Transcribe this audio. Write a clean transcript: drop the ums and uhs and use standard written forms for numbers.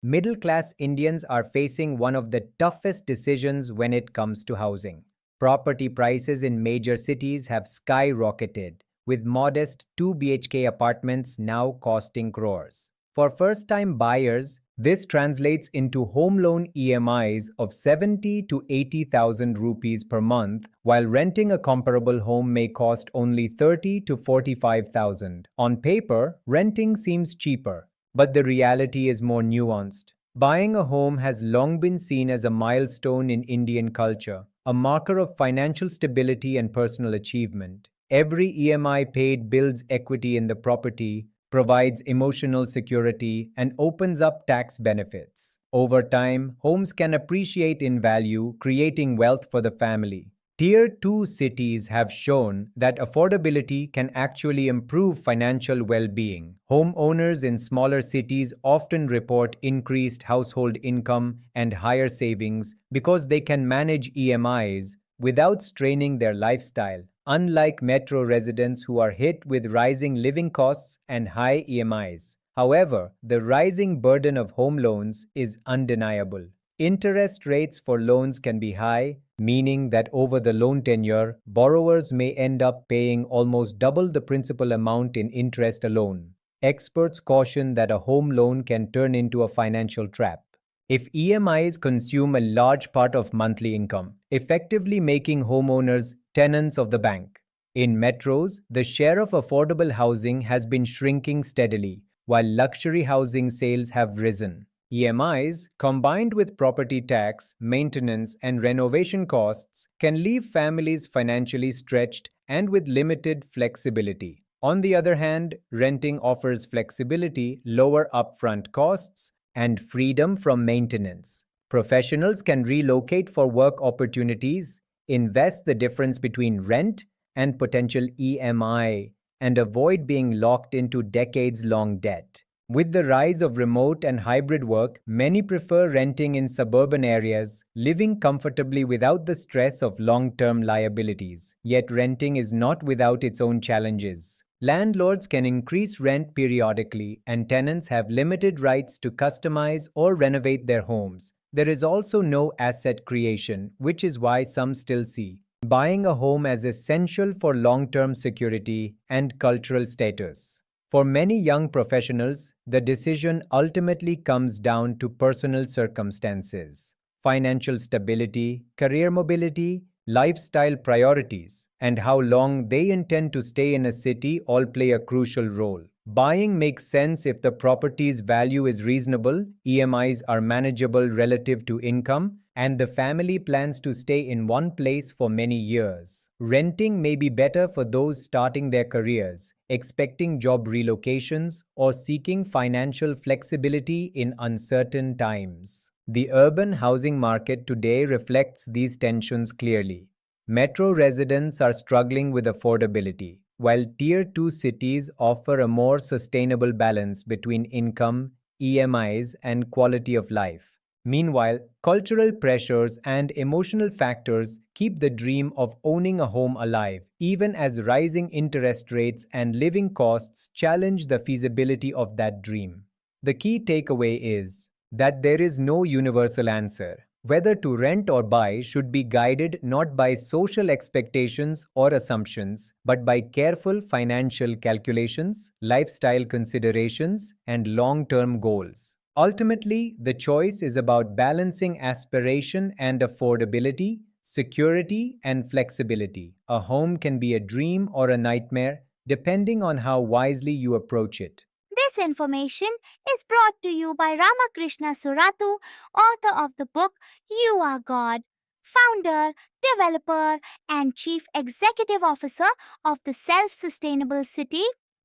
Middle-class Indians are facing one of the toughest decisions when it comes to housing. Property prices in major cities have skyrocketed, with modest 2 BHK apartments now costing crores. For first-time buyers, this translates into home loan EMIs of 70 to 80,000 rupees per month, while renting a comparable home may cost only 30 to 45,000. On paper, renting seems cheaper, but the reality is more nuanced. Buying a home has long been seen as a milestone in Indian culture, a marker of financial stability and personal achievement. Every EMI paid builds equity in the property, provides emotional security, and opens up tax benefits. Over time, homes can appreciate in value, creating wealth for the family. Tier 2 cities have shown that affordability can actually improve financial well-being. Homeowners in smaller cities often report increased household income and higher savings because they can manage EMIs without straining their lifestyle, unlike metro residents who are hit with rising living costs and high EMIs. However, the rising burden of home loans is undeniable. Interest rates for loans can be high, meaning that over the loan tenure, borrowers may end up paying almost double the principal amount in interest alone. Experts caution that a home loan can turn into a financial trap if EMIs consume a large part of monthly income, effectively making homeowners tenants of the bank. In metros, the share of affordable housing has been shrinking steadily, while luxury housing sales have risen. EMIs, combined with property tax, maintenance, and renovation costs, can leave families financially stretched and with limited flexibility. On the other hand, renting offers flexibility, lower upfront costs, and freedom from maintenance. Professionals can relocate for work opportunities, invest the difference between rent and potential EMI, and avoid being locked into decades-long debt. With the rise of remote and hybrid work, many prefer renting in suburban areas, living comfortably without the stress of long-term liabilities. Yet renting is not without its own challenges. Landlords can increase rent periodically, and tenants have limited rights to customize or renovate their homes. There is also no asset creation, which is why some still see buying a home as essential for long-term security and cultural status. For many young professionals, the decision ultimately comes down to personal circumstances, financial stability, career mobility, lifestyle priorities, and how long they intend to stay in a city all play a crucial role. Buying makes sense if the property's value is reasonable, EMIs are manageable relative to income, and the family plans to stay in one place for many years. Renting may be better for those starting their careers, expecting job relocations, or seeking financial flexibility in uncertain times. The urban housing market today reflects these tensions clearly. Metro residents are struggling with affordability, while Tier 2 cities offer a more sustainable balance between income, EMIs, and quality of life. Meanwhile, cultural pressures and emotional factors keep the dream of owning a home alive, even as rising interest rates and living costs challenge the feasibility of that dream. The key takeaway is that there is no universal answer. Whether to rent or buy should be guided not by social expectations or assumptions, but by careful financial calculations, lifestyle considerations, and long-term goals. Ultimately, the choice is about balancing aspiration and affordability, security and flexibility. A home can be a dream or a nightmare, depending on how wisely you approach it. This information is brought to you by Ramakrishna Surathu, author of the book You Are God, founder, developer, and chief executive officer of the self sustainable city